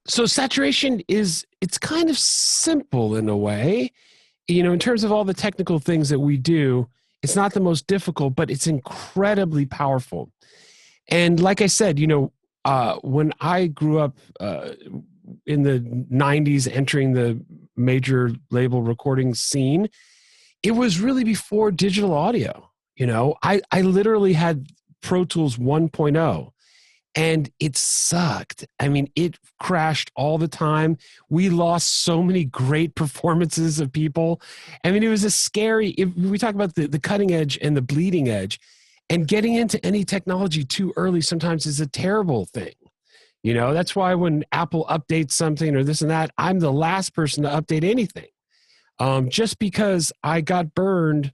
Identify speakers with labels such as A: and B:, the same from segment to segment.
A: So saturation it's kind of simple in a way, in terms of all the technical things that we do. It's not the most difficult, but it's incredibly powerful. And like I said, when I grew up in the 90s, entering the major label recording scene, it was really before digital audio. I literally had Pro Tools 1.0. And it sucked. I mean, it crashed all the time. We lost so many great performances of people. I mean, it was a scary, if we talk about the cutting edge and the bleeding edge, and getting into any technology too early sometimes is a terrible thing. That's why when Apple updates something or this and that, I'm the last person to update anything. Just because I got burned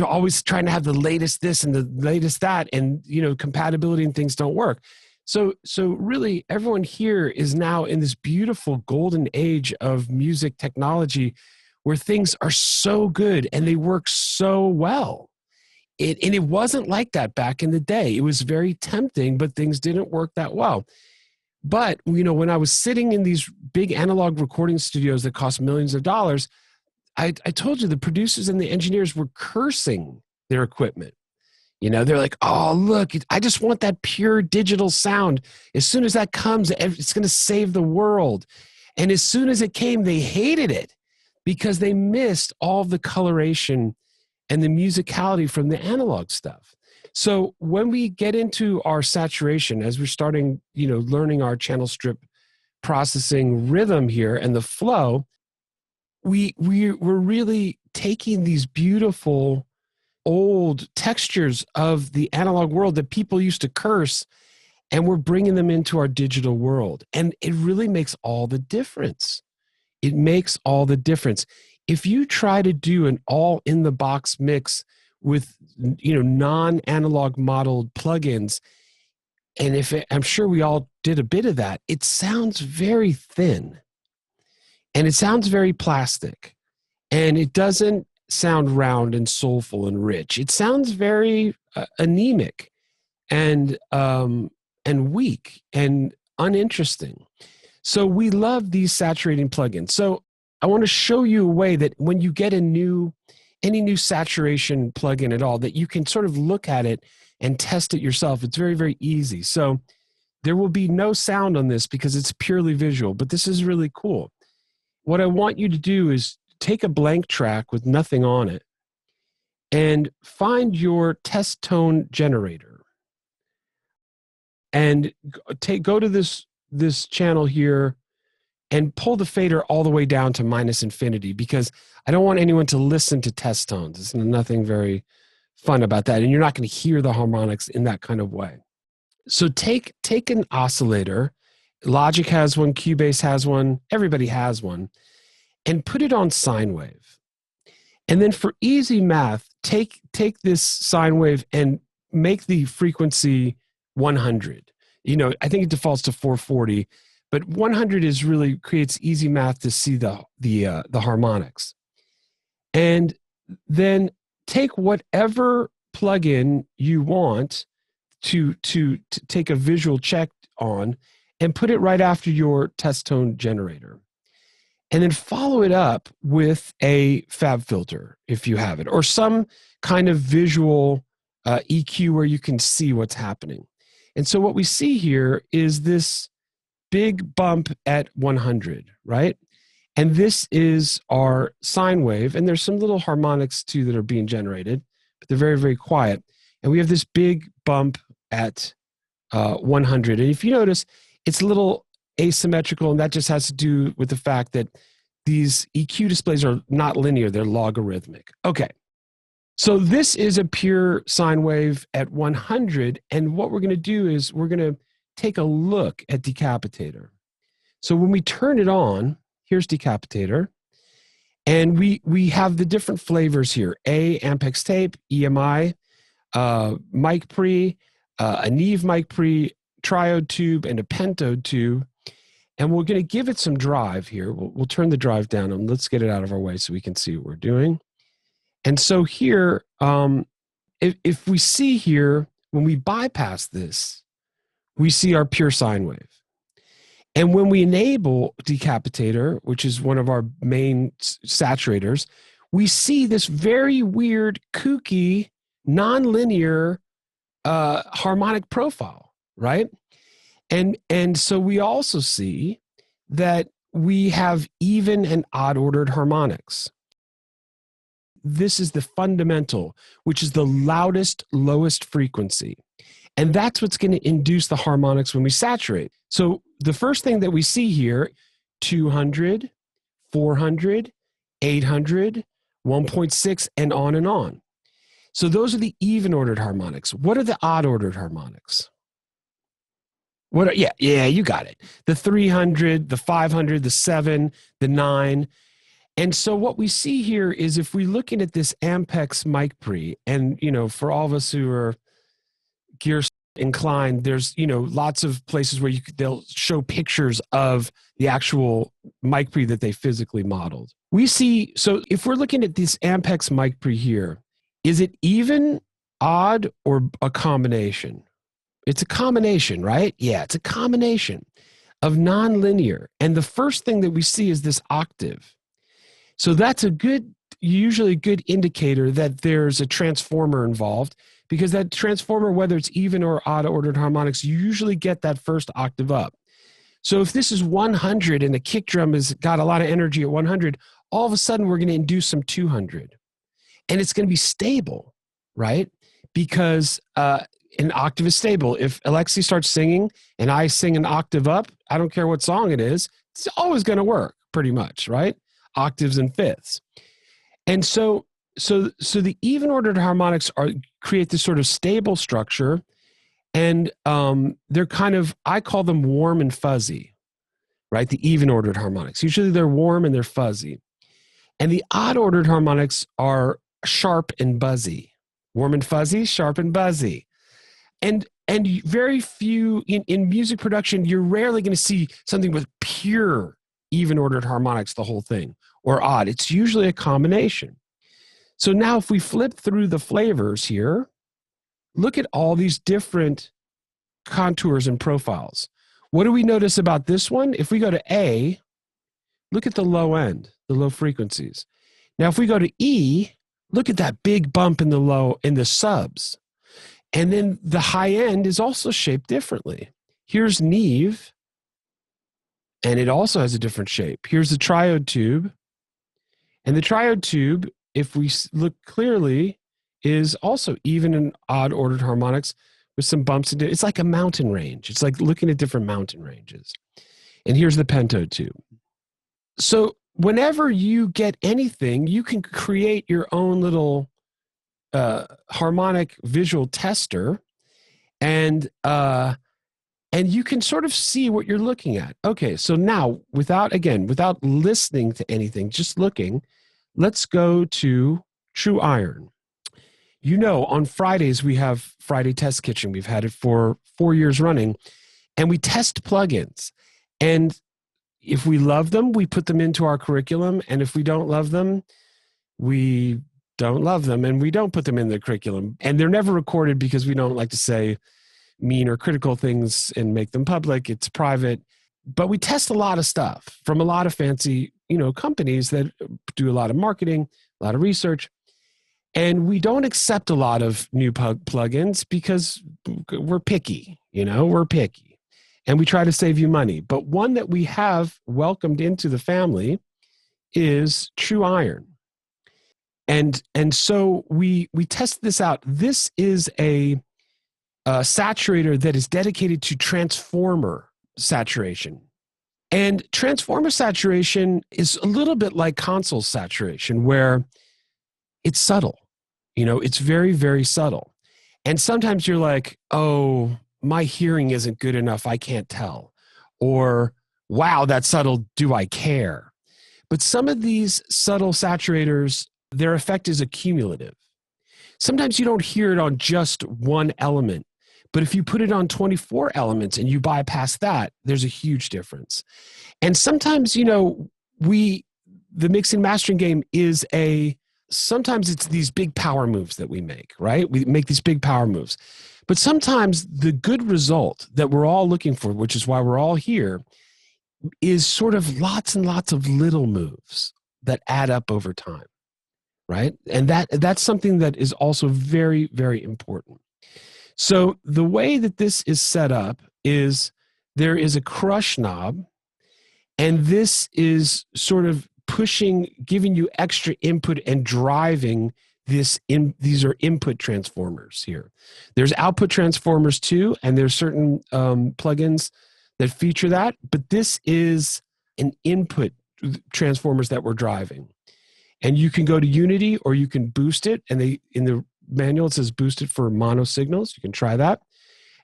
A: always trying to have the latest this and the latest that, and compatibility and things don't work. So really everyone here is now in this beautiful golden age of music technology where things are so good and they work so well. And it wasn't like that back in the day. It was very tempting, but things didn't work that well. But when I was sitting in these big analog recording studios that cost millions of dollars, I told you the producers and the engineers were cursing their equipment. They're like, oh, look, I just want that pure digital sound. As soon as that comes, it's going to save the world. And as soon as it came, they hated it because they missed all the coloration and the musicality from the analog stuff. So when we get into our saturation, as we're starting, learning our channel strip processing rhythm here and the flow, we're really taking these beautiful old textures of the analog world that people used to curse, and we're bringing them into our digital world. And it really makes all the difference. It makes all the difference. If you try to do an all in the box mix with, non-analog modeled plugins, and I'm sure we all did a bit of that, it sounds very thin. And it sounds very plastic, and it doesn't sound round and soulful and rich. It sounds very anemic and weak and uninteresting. So we love these saturating plugins. So I want to show you a way that when you get any new saturation plugin at all, that you can sort of look at it and test it yourself. It's very, very easy. So there will be no sound on this because it's purely visual, but this is really cool. What I want you to do is take a blank track with nothing on it and find your test tone generator. And go to this channel here and pull the fader all the way down to -infinity, because I don't want anyone to listen to test tones. There's nothing very fun about that. And you're not going to hear the harmonics in that kind of way. So take an oscillator. Logic has one, Cubase has one, everybody has one, and put it on sine wave. And then for easy math, take this sine wave and make the frequency 100. I think it defaults to 440, but 100 really creates easy math to see the harmonics. And then take whatever plugin you want to take a visual check on and put it right after your test tone generator. And then follow it up with a fab filter, if you have it, or some kind of visual EQ where you can see what's happening. And so what we see here is this big bump at 100, right? And this is our sine wave, and there's some little harmonics too that are being generated, but they're very, very quiet. And we have this big bump at 100. And if you notice, it's a little asymmetrical, and that just has to do with the fact that these EQ displays are not linear, they're logarithmic. Okay, so this is a pure sine wave at 100, and what we're going to do is we're going to take a look at Decapitator. So when we turn it on, here's Decapitator, and we have the different flavors here: A, Ampex tape, EMI, mic pre, a Neve mic pre, triode tube, and a pentode tube. And we're going to give it some drive here. We'll turn the drive down, and let's get it out of our way so we can see what we're doing. And so here, if we see here, when we bypass this, we see our pure sine wave. And when we enable Decapitator, which is one of our main saturators, we see this very weird, kooky, nonlinear harmonic profile, right? And so we also see that we have even and odd ordered harmonics. This is the fundamental, which is the loudest, lowest frequency. And that's what's going to induce the harmonics when we saturate. So the first thing that we see here, 200, 400, 800, 1.6, and on and on. So those are the even ordered harmonics. What are the odd ordered harmonics? Yeah, you got it. The 300, the 500, the 7, the 9. And so what we see here is if we're looking at this Ampex mic pre, and, for all of us who are gear inclined, there's, lots of places where they'll show pictures of the actual mic pre that they physically modeled. We see, so if we're looking at this Ampex mic pre here, is it even, odd, or a combination? It's a combination, right? Yeah, it's a combination of nonlinear. And the first thing that we see is this octave. So that's usually a good indicator that there's a transformer involved, because that transformer, whether it's even or odd ordered harmonics, you usually get that first octave up. So if this is 100 and the kick drum has got a lot of energy at 100, all of a sudden we're going to induce some 200. And it's going to be stable, right? Because an octave is stable. If Alexi starts singing and I sing an octave up, I don't care what song it is, it's always going to work pretty much, right? Octaves and fifths. And so the even ordered harmonics create this sort of stable structure, and they're kind of, I call them warm and fuzzy, right? The even ordered harmonics. Usually they're warm and they're fuzzy. And the odd ordered harmonics are sharp and buzzy. Warm and fuzzy, sharp and buzzy. And very few, in music production, you're rarely going to see something with pure even ordered harmonics, the whole thing, or odd. It's usually a combination. So now if we flip through the flavors here, look at all these different contours and profiles. What do we notice about this one? If we go to A, look at the low end, the low frequencies. Now, if we go to E, look at that big bump in the subs. And then the high end is also shaped differently. Here's Neve, and it also has a different shape. Here's the triode tube. And the triode tube, if we look clearly, is also even and odd ordered harmonics with some bumps. It's like a mountain range. It's like looking at different mountain ranges. And here's the pentode tube. So whenever you get anything, you can create your own little harmonic visual tester, and you can sort of see what you're looking at. Okay, so now without listening to anything, just looking, let's go to True Iron. On Fridays we have Friday Test Kitchen. We've had it for 4 years running, and we test plugins. And if we love them, we put them into our curriculum, and if we don't love them, we don't love them, and we don't put them in the curriculum. And they're never recorded because we don't like to say mean or critical things and make them public. It's private. But we test a lot of stuff from a lot of fancy, companies that do a lot of marketing, a lot of research. And we don't accept a lot of new plugins because we're picky, we're picky. And we try to save you money. But one that we have welcomed into the family is True Iron. And so we test this out. This is a saturator that is dedicated to transformer saturation. And transformer saturation is a little bit like console saturation, where it's subtle. It's very, very subtle. And sometimes you're like, oh, my hearing isn't good enough, I can't tell. Or, wow, that's subtle, do I care? But some of these subtle saturators, their effect is accumulative. Sometimes you don't hear it on just one element, but if you put it on 24 elements and you bypass that, there's a huge difference. And sometimes, the mixing mastering game is sometimes it's these big power moves that we make, right? We make these big power moves. But sometimes the good result that we're all looking for, which is why we're all here, is sort of lots and lots of little moves that add up over time, right? And that's something that is also very, very important. So the way that this is set up is there is a crush knob, and this is sort of pushing, giving you extra input and driving this in. These are input transformers here. There's output transformers too, and there's certain plugins that feature that, but this is an input transformers that we're driving. And you can go to Unity or you can boost it, and they in the manual it says boost it for mono signals. You can try that.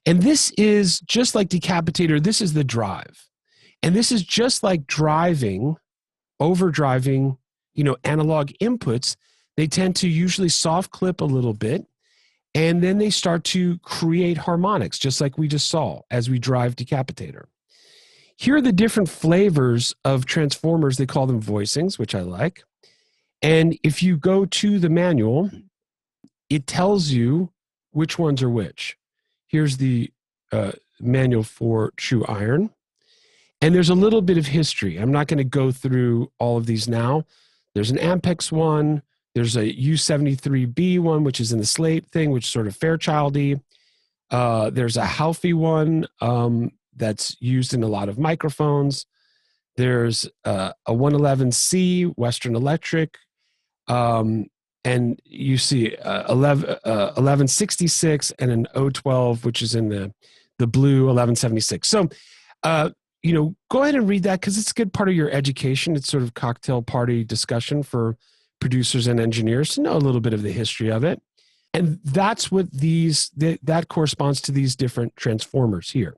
A: And this is just like Decapitator, this is the drive. And this is just like driving, overdriving, analog inputs. They tend to usually soft clip a little bit, and then they start to create harmonics, just like we just saw as we drive Decapitator. Here are the different flavors of transformers. They call them voicings, which I like. And if you go to the manual, it tells you which ones are which. Here's the manual for True Iron. And there's a little bit of history. I'm not going to go through all of these now. There's an Ampex one. There's a U73B one, which is in the Slate thing, which is sort of Fairchildy. There's a Halfie one that's used in a lot of microphones. There's a 111C, Western Electric. And you see 1166 and an 012, which is in the blue 1176. So, go ahead and read that because it's a good part of your education. It's sort of cocktail party discussion for producers and engineers to know a little bit of the history of it. And that's what that corresponds to these different transformers here.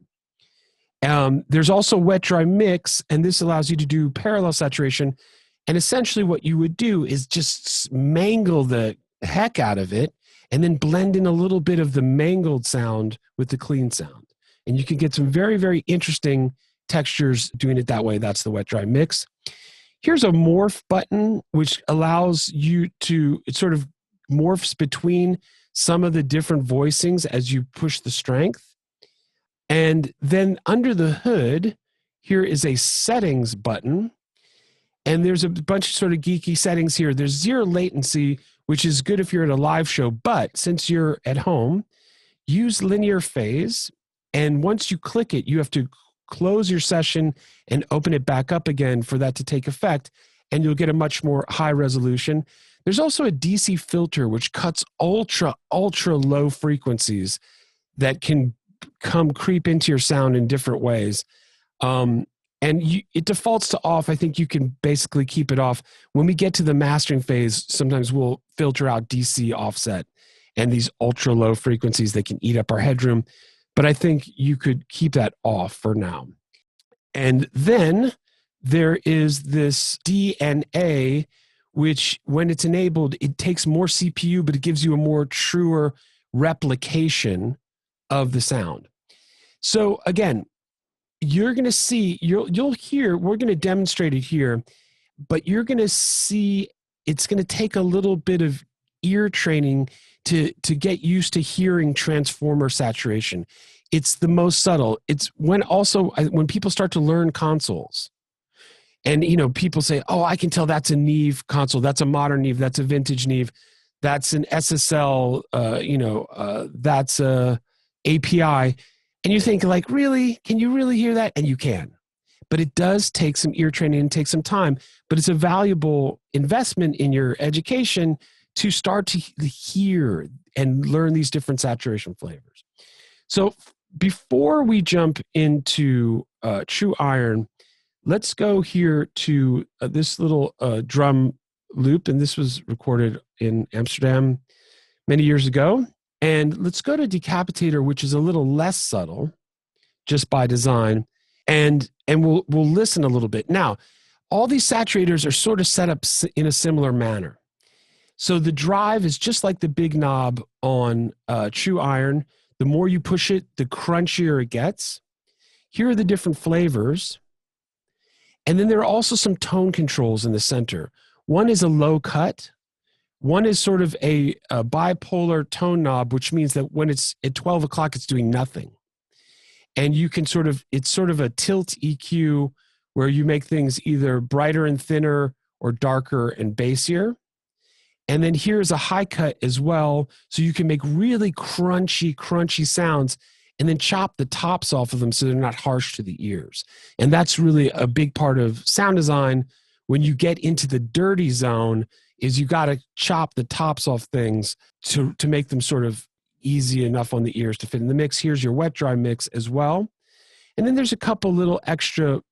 A: There's also wet dry mix, and this allows you to do parallel saturation. And essentially what you would do is just mangle the heck out of it and then blend in a little bit of the mangled sound with the clean sound. And you can get some very, very interesting textures doing it that way. That's the wet dry mix. Here's a morph button, which allows you to, it sort of morphs between some of the different voicings as you push the strength. And then under the hood, here is a settings button. And there's a bunch of sort of geeky settings here. There's zero latency, which is good if you're at a live show. But since you're at home, use linear phase. And once you click it, you have to close your session and open it back up again for that to take effect. And you'll get a much more high resolution. There's also a DC filter, which cuts ultra, ultra low frequencies that can creep into your sound in different ways. It defaults to off. I think you can basically keep it off. When we get to the mastering phase, sometimes we'll filter out DC offset and these ultra low frequencies that can eat up our headroom. But I think you could keep that off for now. And then there is this DNA, which when it's enabled, it takes more CPU, but it gives you a more truer replication of the sound. So again, you're going to see, you'll hear, we're going to demonstrate it here, but you're going to see it's going to take a little bit of ear training to get used to hearing transformer saturation. It's the most subtle. It's when people start to learn consoles and, people say, oh, I can tell that's a Neve console. That's a modern Neve. That's a vintage Neve. That's an SSL, that's a API. And you think like, really, can you really hear that? And you can, but it does take some ear training and take some time, but it's a valuable investment in your education to start to hear and learn these different saturation flavors. So before we jump into True Iron, let's go here to this little drum loop. And this was recorded in Amsterdam many years ago. And let's go to Decapitator, which is a little less subtle just by design. And we'll listen a little bit. Now, all these saturators are sort of set up in a similar manner. So the drive is just like the big knob on True Iron. The more you push it, the crunchier it gets. Here are the different flavors. And then there are also some tone controls in the center. One is a low cut. One is sort of a bipolar tone knob, which means that when it's at 12 o'clock, it's doing nothing. And you can it's sort of a tilt EQ where you make things either brighter and thinner or darker and bassier. And then here's a high cut as well, so you can make really crunchy sounds and then chop the tops off of them so they're not harsh to the ears. And that's really a big part of sound design. When you get into the dirty zone, is you got to chop the tops off things to make them sort of easy enough on the ears to fit in the mix. Here's your wet dry mix as well. And then there's a couple little extra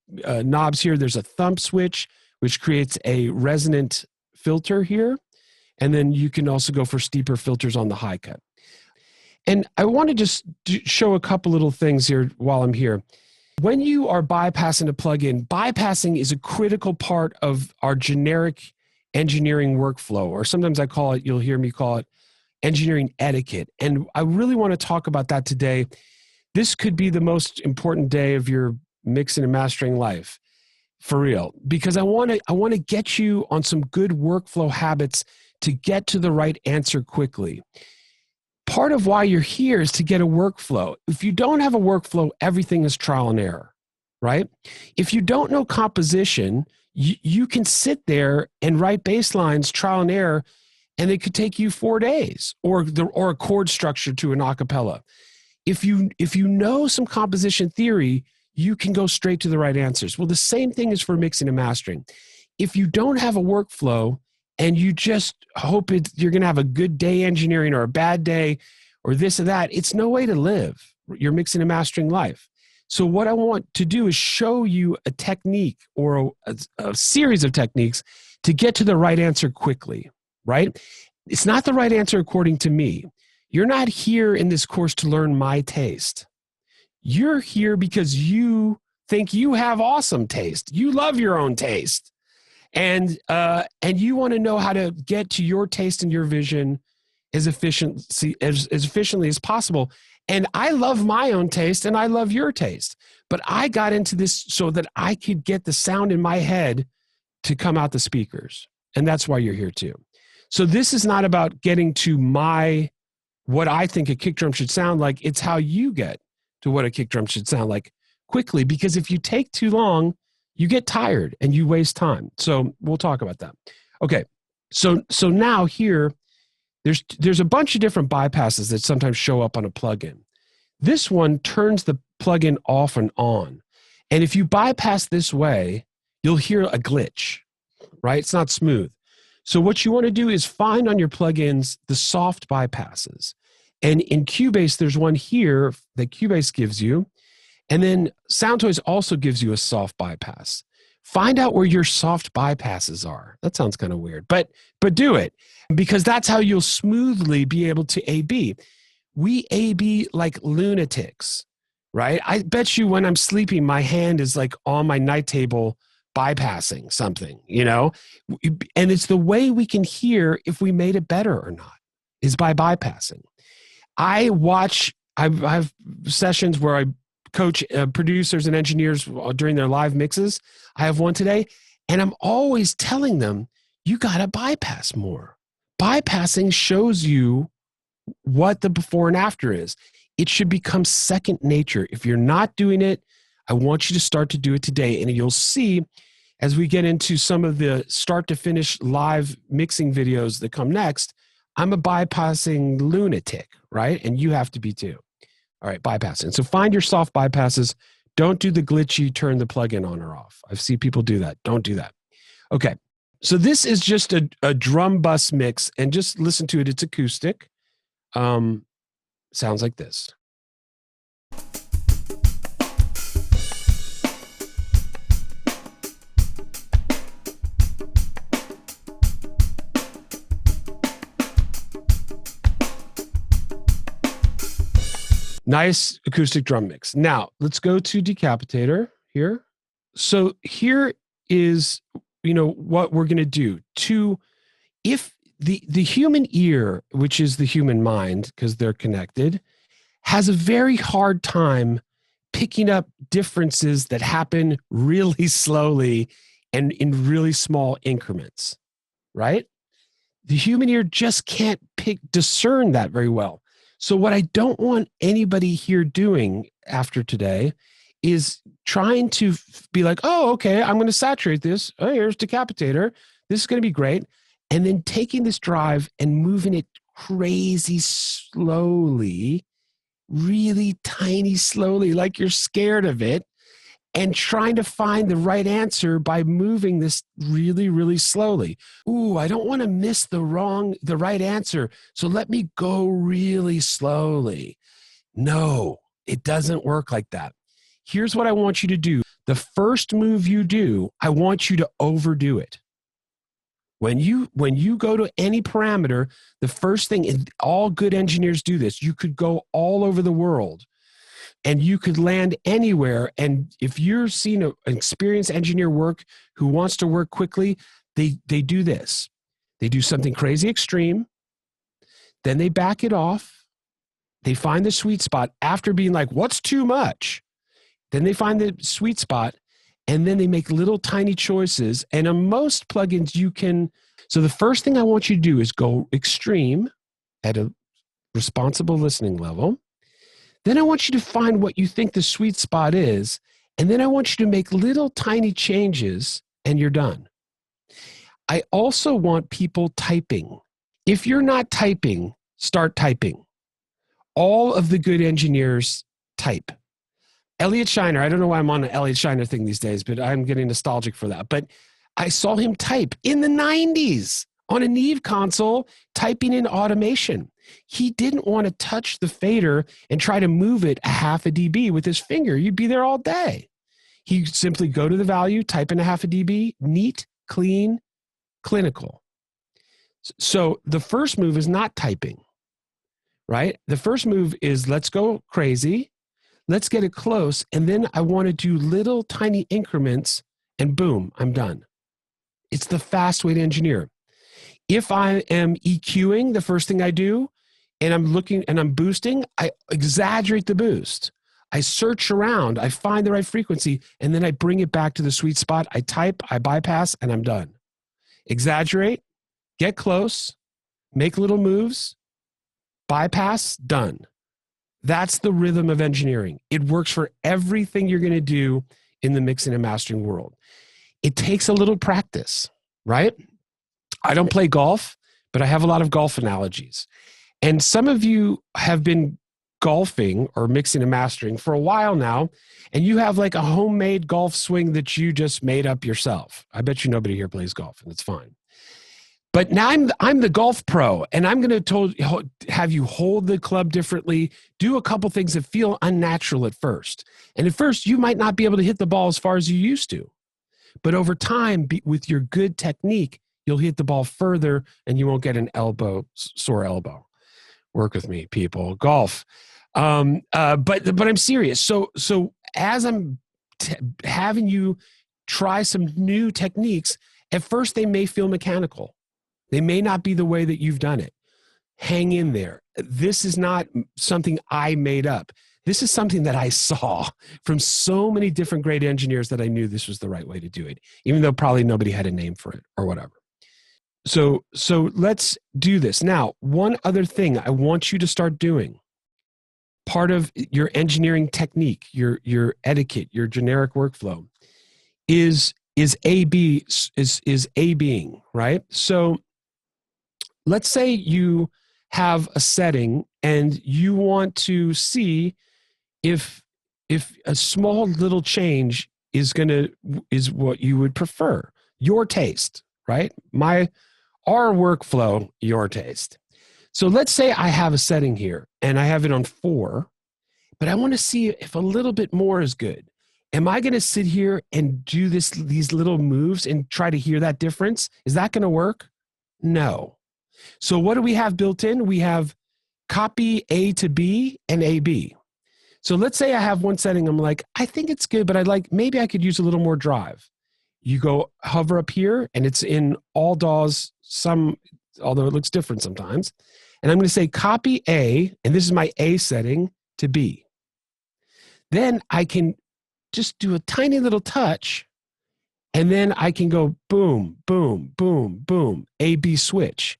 A: knobs here. There's a thumb switch, which creates a resonant filter here. And then you can also go for steeper filters on the high cut. And I want to just show a couple little things here while I'm here. When you are bypassing a plugin, bypassing is a critical part of our generic engineering workflow, or sometimes you'll hear me call it engineering etiquette. And I really want to talk about that today. This could be the most important day of your mixing and mastering life, for real, because I want to get you on some good workflow habits to get to the right answer quickly. Part of why you're here is to get a workflow. If you don't have a workflow, everything is trial and error, right? If you don't know composition, you can sit there and write bass lines, trial and error, and it could take you 4 days, or a chord structure to an acapella. If you know some composition theory, you can go straight to the right answers. Well, the same thing is for mixing and mastering. If you don't have a workflow and you just hope you're going to have a good day engineering or a bad day or this or that, it's no way to live your mixing and mastering life. So what I want to do is show you a technique or a series of techniques to get to the right answer quickly, right? It's not the right answer according to me. You're not here in this course to learn my taste. You're here because you think you have awesome taste. You love your own taste. And you want to know how to get to your taste and your vision as efficiently as possible. And I love my own taste and I love your taste. But I got into this so that I could get the sound in my head to come out the speakers. And that's why you're here too. So this is not about getting to what I think a kick drum should sound like. It's how you get to what a kick drum should sound like quickly. Because if you take too long, you get tired and you waste time. So we'll talk about that. Okay. So now here, there's a bunch of different bypasses that sometimes show up on a plugin. This one turns the plugin off and on. And if you bypass this way, you'll hear a glitch, right? It's not smooth. So what you want to do is find on your plugins the soft bypasses. And in Cubase, there's one here that Cubase gives you. And then Soundtoys also gives you a soft bypass. Find out where your soft bypasses are. That sounds kind of weird, but do it, because that's how you'll smoothly be able to A/B. We A/B like lunatics, right? I bet you when I'm sleeping, my hand is like on my night table bypassing something, and it's the way we can hear if we made it better or not is by bypassing. I have sessions where I coach producers and engineers during their live mixes. I have one today, and I'm always telling them, you got to bypass more. Bypassing shows you what the before and after is. It should become second nature. If you're not doing it, I want you to start to do it today. And you'll see as we get into some of the start to finish live mixing videos that come next, I'm a bypassing lunatic, right? And you have to be too. All right, bypassing. So find your soft bypasses. Don't do the glitchy turn the plugin on or off. I've seen people do that. Don't do that. Okay, so this is just a drum bus mix, and just listen to it. It's acoustic. Sounds like this. Nice acoustic drum mix. Now, let's go to Decapitator here. So here is, what we're going to do. If the human ear, which is the human mind, because they're connected, has a very hard time picking up differences that happen really slowly and in really small increments, right? The human ear just can't discern that very well. So what I don't want anybody here doing after today is trying to be like, oh, okay, I'm going to saturate this. Oh, here's decapitator. This is going to be great. And then taking this drive and moving it crazy slowly, really tiny slowly, like you're scared of it, and trying to find the right answer by moving this really, really slowly. Ooh, I don't want to miss the right answer. So let me go really slowly. No, it doesn't work like that. Here's what I want you to do. The first move you do, I want you to overdo it. When you go to any parameter, the first thing, and all good engineers do this, you could go all over the world and you could land anywhere. And if you're seeing an experienced engineer work who wants to work quickly, they do this. They do something crazy extreme, then they back it off. They find the sweet spot after being like, what's too much? Then they find the sweet spot, and then they make little tiny choices. And on most plugins, you can. So the first thing I want you to do is go extreme at a responsible listening level. Then I want you to find what you think the sweet spot is. And then I want you to make little tiny changes, and you're done. I also want people typing. If you're not typing, start typing. All of the good engineers type. Elliot Shiner, I don't know why I'm on an Elliot Shiner thing these days, but I'm getting nostalgic for that. But I saw him type in the 90s on a Neve console, typing in automation. He didn't want to touch the fader and try to move it a half a dB with his finger. You'd be there all day. He'd simply go to the value, type in a half a dB, neat, clean, clinical. So the first move is not typing, right? The first move is let's go crazy. Let's get it close, and then I want to do little tiny increments, and boom, I'm done. It's the fast way to engineer. If I am EQing, the first thing I do, and I'm looking and I'm boosting, I exaggerate the boost. I search around, I find the right frequency, and then I bring it back to the sweet spot. I type, I bypass, and I'm done. Exaggerate, get close, make little moves, bypass, done. That's the rhythm of engineering. It works for everything you're going to do in the mixing and mastering world. It takes a little practice, right? I don't play golf, but I have a lot of golf analogies. And some of you have been golfing or mixing and mastering for a while now, and you have like a homemade golf swing that you just made up yourself. I bet you nobody here plays golf, and it's fine. But now I'm the golf pro, and I'm going to have you hold the club differently, do a couple things that feel unnatural at first. And at first, you might not be able to hit the ball as far as you used to. But over time, with your good technique, you'll hit the ball further, and you won't get an sore elbow. Work with me, people. Golf. But I'm serious. So as I'm having you try some new techniques, at first they may feel mechanical. They may not be the way that you've done it. Hang in there. This is not something I made up. This is something that I saw from so many different great engineers that I knew this was the right way to do it, even though probably nobody had a name for it or whatever. So let's do this. Now, one other thing I want you to start doing, part of your engineering technique, your etiquette, your generic workflow, is A-Bing, right? So let's say you have a setting and you want to see if a small little change is what you would prefer, your taste, right? Our workflow, your taste. So let's say I have a setting here and I have it on 4, but I want to see if a little bit more is good. Am I going to sit here and do these little moves and try to hear that difference? Is that going to work? No. So what do we have built in? We have copy A to B and AB. So let's say I have one setting. I'm like, I think it's good, but maybe I could use a little more drive. You go hover up here and it's in all DAWs, although it looks different sometimes. And I'm going to say copy A, and this is my A setting, to B. Then I can just do a tiny little touch, and then I can go boom, boom, boom, boom, A-B switch.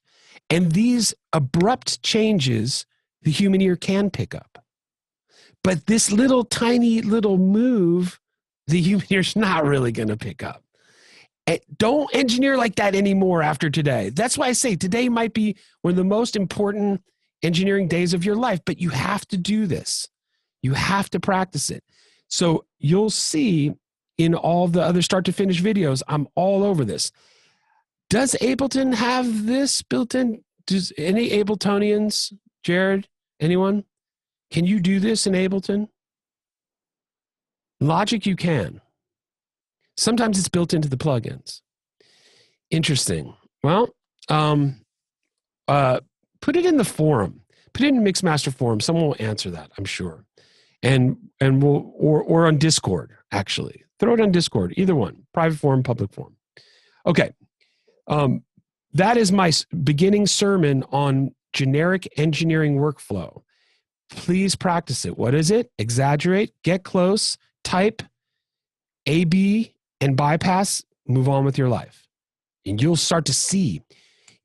A: And these abrupt changes, the human ear can pick up. But this little tiny little move, the human ear's not really going to pick up. Don't engineer like that anymore after today. That's why I say today might be one of the most important engineering days of your life, but you have to do this. You have to practice it. So you'll see in all the other start to finish videos, I'm all over this. Does Ableton have this built in? Does any Abletonians, Jared, anyone? Can you do this in Ableton? Logic, you can. Sometimes it's built into the plugins. Interesting. Well, put it in the forum. Put it in Mixmaster forum. Someone will answer that, I'm sure. And we'll or on Discord, actually. Throw it on Discord. Either one. Private forum, public forum. Okay. That is my beginning sermon on generic engineering workflow. Please practice it. What is it? Exaggerate, get close, type, A/B, and bypass, move on with your life. And you'll start to see.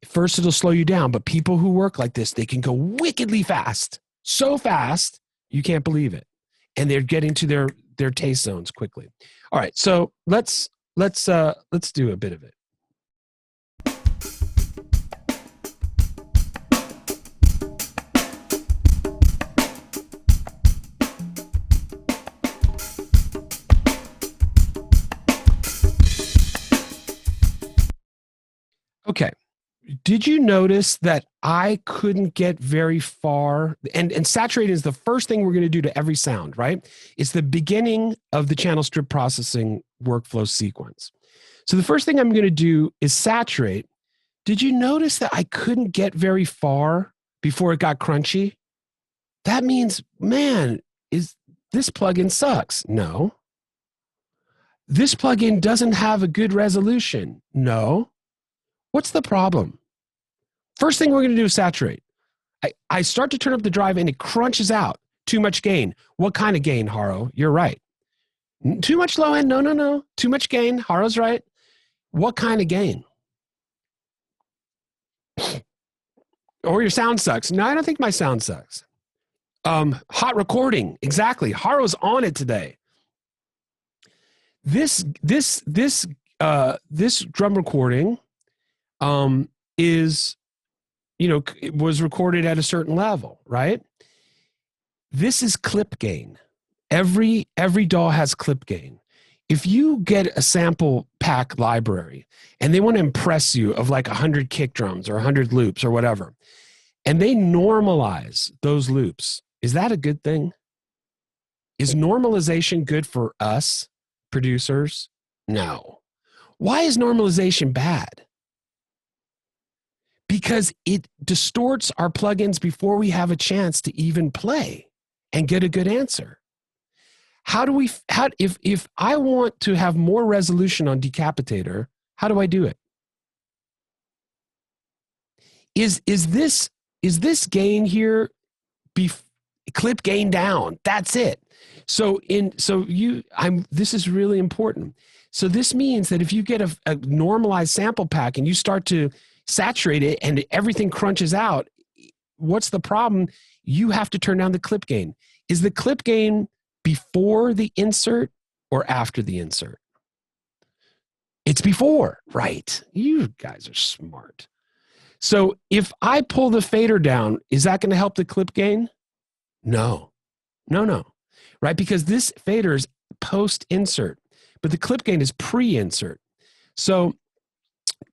A: First, it'll slow you down, but people who work like this, they can go wickedly fast. So fast, you can't believe it. And they're getting to their taste zones quickly. All right, so let's do a bit of it. Okay. Did you notice that I couldn't get very far? And saturate is the first thing we're going to do to every sound, right? It's the beginning of the channel strip processing workflow sequence. So the first thing I'm going to do is saturate. Did you notice that I couldn't get very far before it got crunchy? That means, man, is this plugin sucks? No. This plugin doesn't have a good resolution? No. What's the problem? First thing we're going to do is saturate. I start to turn up the drive and it crunches out. Too much gain. What kind of gain, Haro? You're right. Too much low end? No. Too much gain. Haro's right. What kind of gain? Or your sound sucks. No, I don't think my sound sucks. Hot recording. Exactly. Haro's on it today. This drum recording is, it was recorded at a certain level, right? This is clip gain. Every DAW has clip gain. If you get a sample pack library and they want to impress you of like 100 kick drums or 100 loops or whatever, and they normalize those loops, is that a good thing? Is normalization good for us producers? No. Why is normalization bad? Because it distorts our plugins before we have a chance to even play and get a good answer. If I want to have more resolution on Decapitator, how do I do it? Is this gain here clip gain down? That's it. This is really important. So this means that if you get a normalized sample pack and you start to saturate it and everything crunches out, what's the problem? You have to turn down the clip gain. Is the clip gain before the insert or after the insert? It's before, right? You guys are smart. So if I pull the fader down, is that going to help the clip gain? No. Right? Because this fader is post-insert, but the clip gain is pre-insert. So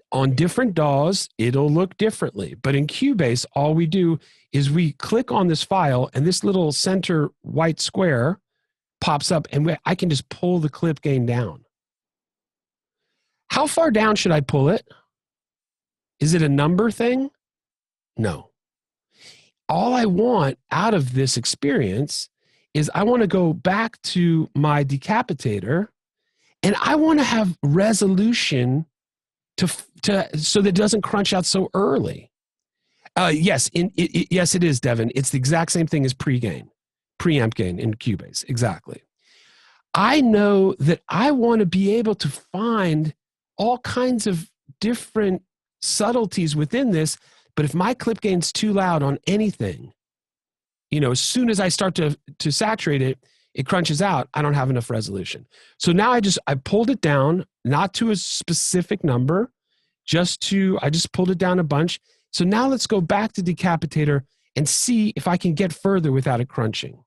A: on different DAWs, it'll look differently. But in Cubase, all we do is we click on this file and this little center white square pops up and I can just pull the clip gain down. How far down should I pull it? Is it a number thing? No. All I want out of this experience is I want to go back to my Decapitator and I want to have resolution so that it doesn't crunch out so early. Yes, it is, Devin. It's the exact same thing as preamp gain in Cubase. Exactly. I know that I want to be able to find all kinds of different subtleties within this, but if my clip gain's too loud on anything, as soon as I start to saturate it, it crunches out. I don't have enough resolution. So now I pulled it down, not to a specific number, I just pulled it down a bunch. So now let's go back to Decapitator and see if I can get further without it crunching.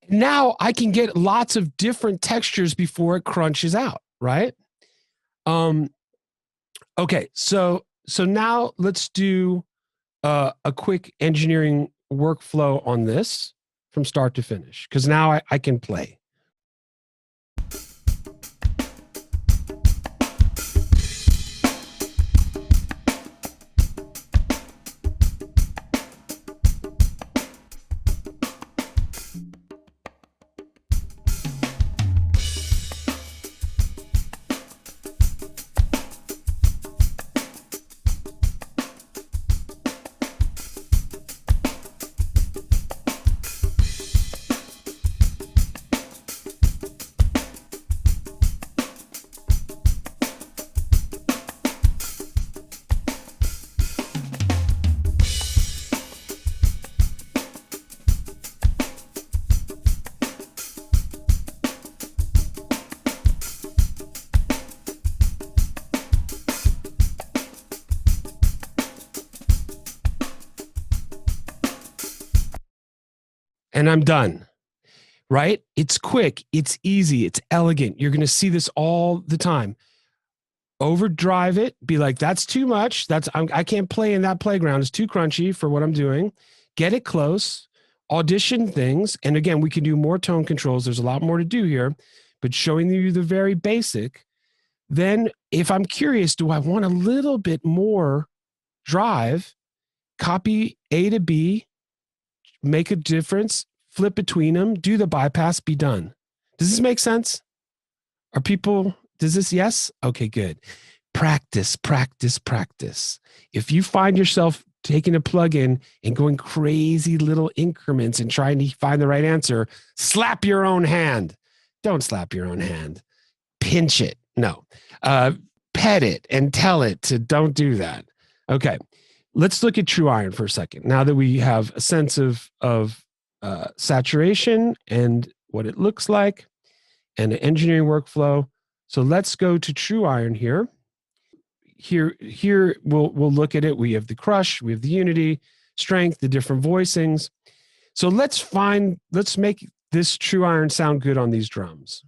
A: Now I can get lots of different textures before it crunches out, right? Okay, so now let's do a quick engineering workflow on this from start to finish, because now I can play. And I'm done, right? It's quick, it's easy, it's elegant. You're going to see this all the time. Overdrive it, be like, that's too much. I can't play in that playground. It's too crunchy for what I'm doing. Get it close, audition things. And again, we can do more tone controls. There's a lot more to do here, but showing you the very basic. Then if I'm curious, do I want a little bit more drive? Copy A to B, make a difference, flip between them, do the bypass, be done. Does this make sense? Yes? Okay, good. Practice, practice, practice. If you find yourself taking a plugin and going crazy little increments and trying to find the right answer, slap your own hand. Don't slap your own hand. Pinch it. No. Pet it and tell it to don't do that. Okay. Let's look at True Iron for a second. Now that we have a sense of saturation and what it looks like and an engineering workflow. So let's go to True Iron here. Here we'll look at it. We have the crush, we have the unity, strength, the different voicings. So let's make this True Iron sound good on these drums.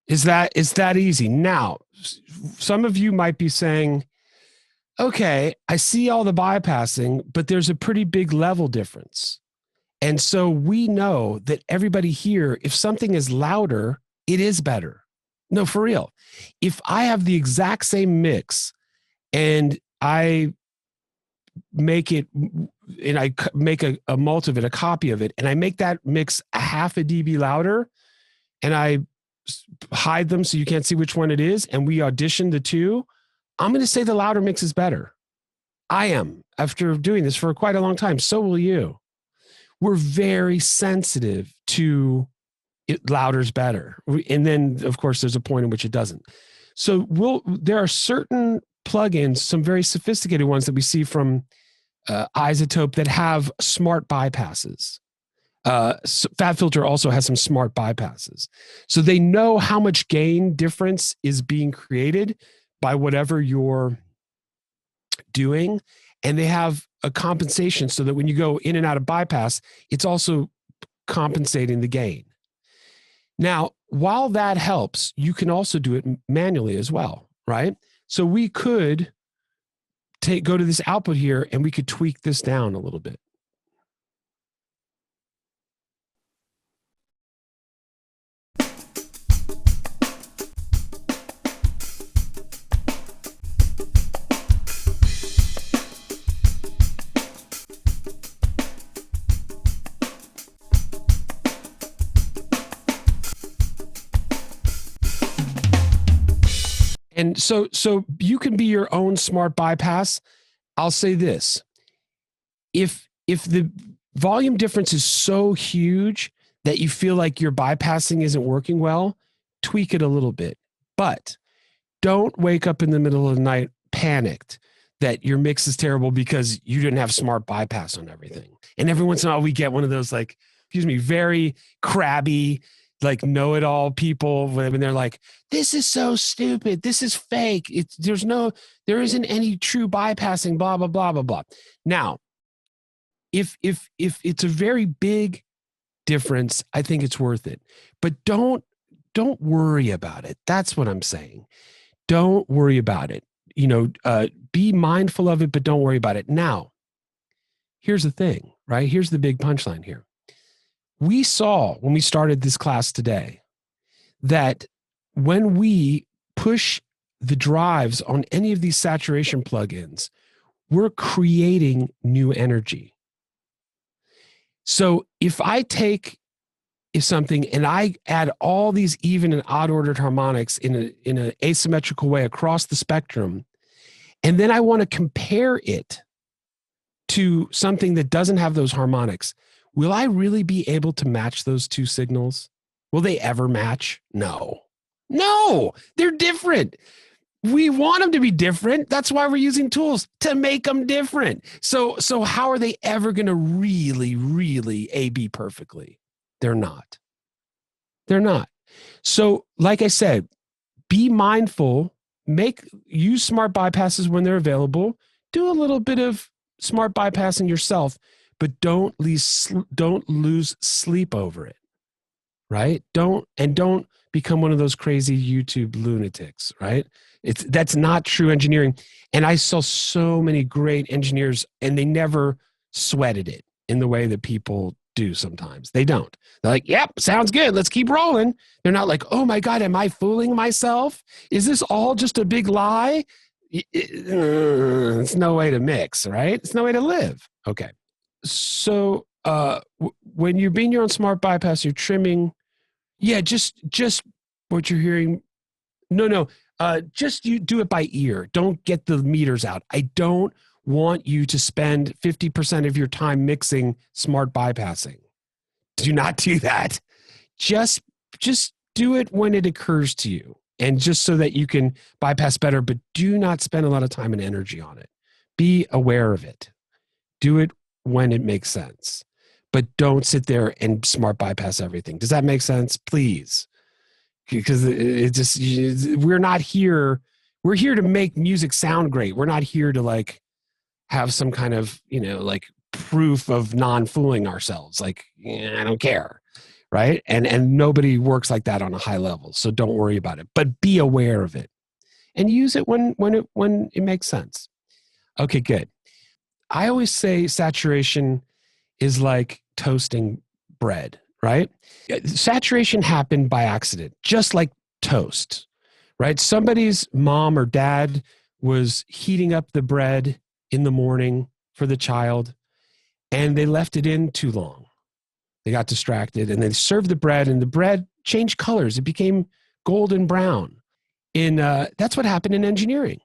A: Is that easy? Now, some of you might be saying, okay, I see all the bypassing, but there's a pretty big level difference. And so we know that everybody here, if something is louder, it is better. No, for real. If I have the exact same mix and I make it and I make a mult of it, a copy of it, and I make that mix a half a dB louder and I hide them so you can't see which one it is, and we audition the two, I'm going to say the louder mix is better. I am, after doing this for quite a long time. So will you. We're very sensitive to it, louder's better. And then, of course, there's a point in which it doesn't. So there are certain plugins, some very sophisticated ones that we see from Isotope that have smart bypasses. FabFilter also has some smart bypasses. So they know how much gain difference is being created by whatever you're doing. And they have a compensation so that when you go in and out of bypass, it's also compensating the gain. Now, while that helps, you can also do it manually as well, right? So we could go to this output here and we could tweak this down a little bit. And so you can be your own smart bypass. I'll say this. If the volume difference is so huge that you feel like your bypassing isn't working well, tweak it a little bit. But don't wake up in the middle of the night panicked that your mix is terrible because you didn't have smart bypass on everything. And every once in a while we get one of those very crabby, know-it-all people when they're like, this is so stupid, this is fake, there isn't any true bypassing, blah blah blah blah blah. Now, if it's a very big difference, I think it's worth it. But don't worry about it. That's what I'm saying. Don't worry about it. Be mindful of it, but don't worry about it. Now, here's the thing, right? Here's the big punchline here. We saw when we started this class today that when we push the drives on any of these saturation plugins, we're creating new energy. So if I take something and I add all these even and odd ordered harmonics in an asymmetrical way across the spectrum, and then I want to compare it to something that doesn't have those harmonics, will I really be able to match those two signals? Will they ever match? No, they're different. We want them to be different. That's why we're using tools to make them different. So how are they ever going to really, really A/B perfectly? They're not. So like I said, be mindful, use smart bypasses when they're available, do a little bit of smart bypassing yourself, but don't lose sleep over it, right? Don't become one of those crazy YouTube lunatics, right? That's not true engineering. And I saw so many great engineers and they never sweated it in the way that people do sometimes. They don't. They're like, yep, sounds good, let's keep rolling. They're not like, oh my God, am I fooling myself? Is this all just a big lie? It's no way to mix, right? It's no way to live. Okay. So when you're being your own smart bypass, you're trimming. Yeah, just what you're hearing. No. Just you do it by ear. Don't get the meters out. I don't want you to spend 50% of your time mixing smart bypassing. Do not do that. Just do it when it occurs to you, and just so that you can bypass better, but do not spend a lot of time and energy on it. Be aware of it. Do it when it makes sense, but don't sit there and smart bypass everything. Does that make sense? Please. Because we're not here. We're here to make music sound great. We're not here to have some kind of, proof of non-fooling ourselves. I don't care. Right. And nobody works like that on a high level. So don't worry about it, but be aware of it and use it when it makes sense. Okay, good. I always say saturation is like toasting bread, right? Saturation happened by accident, just like toast, right? Somebody's mom or dad was heating up the bread in the morning for the child, and they left it in too long. They got distracted, and they served the bread, and the bread changed colors. It became golden brown. That's what happened in engineering,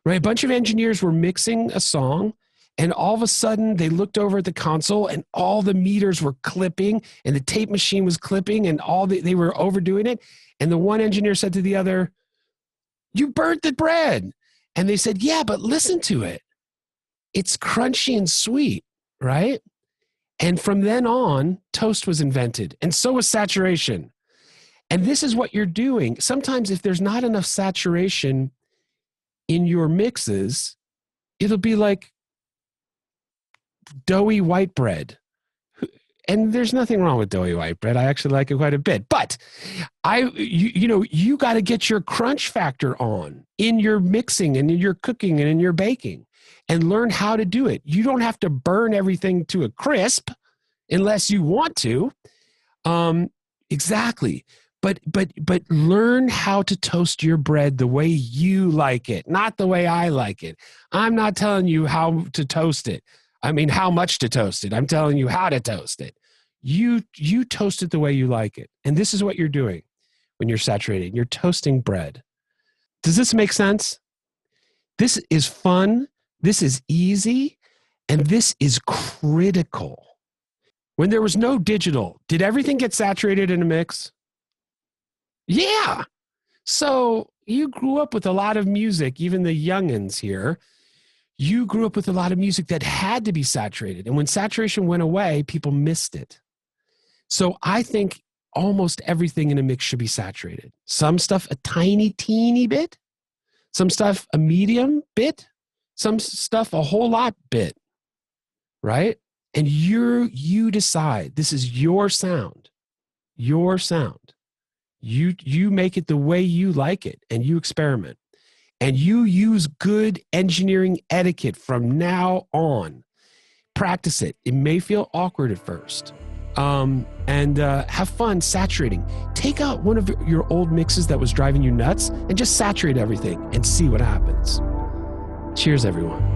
A: right? A bunch of engineers were mixing a song, and all of a sudden they looked over at the console, and all the meters were clipping, and the tape machine was clipping, and they were overdoing it. And the one engineer said to the other, "You burnt the bread." And they said, "Yeah, but listen to it. It's crunchy and sweet," right? And from then on, toast was invented, and so was saturation. And this is what you're doing. Sometimes if there's not enough saturation in your mixes, it'll be like doughy white bread. And there's nothing wrong with doughy white bread. I actually like it quite a bit. But you got to get your crunch factor on in your mixing and in your cooking and in your baking, and learn how to do it. You don't have to burn everything to a crisp unless you want to. Exactly. But learn how to toast your bread the way you like it, not the way I like it. I'm not telling you how to toast it. I mean, how much to toast it. I'm telling you how to toast it. You toast it the way you like it. And this is what you're doing when you're saturating. You're toasting bread. Does this make sense? This is fun. This is easy. And this is critical. When there was no digital, did everything get saturated in a mix? Yeah. So you grew up with a lot of music, even the youngins here. You grew up with a lot of music that had to be saturated. And when saturation went away, people missed it. So I think almost everything in a mix should be saturated. Some stuff a tiny, teeny bit. Some stuff a medium bit. Some stuff a whole lot bit. Right? And you decide. This is your sound. Your sound. You make it the way you like it, and you experiment. And you use good engineering etiquette from now on. Practice it. It may feel awkward at first. And have fun saturating. Take out one of your old mixes that was driving you nuts and just saturate everything and see what happens. Cheers, everyone.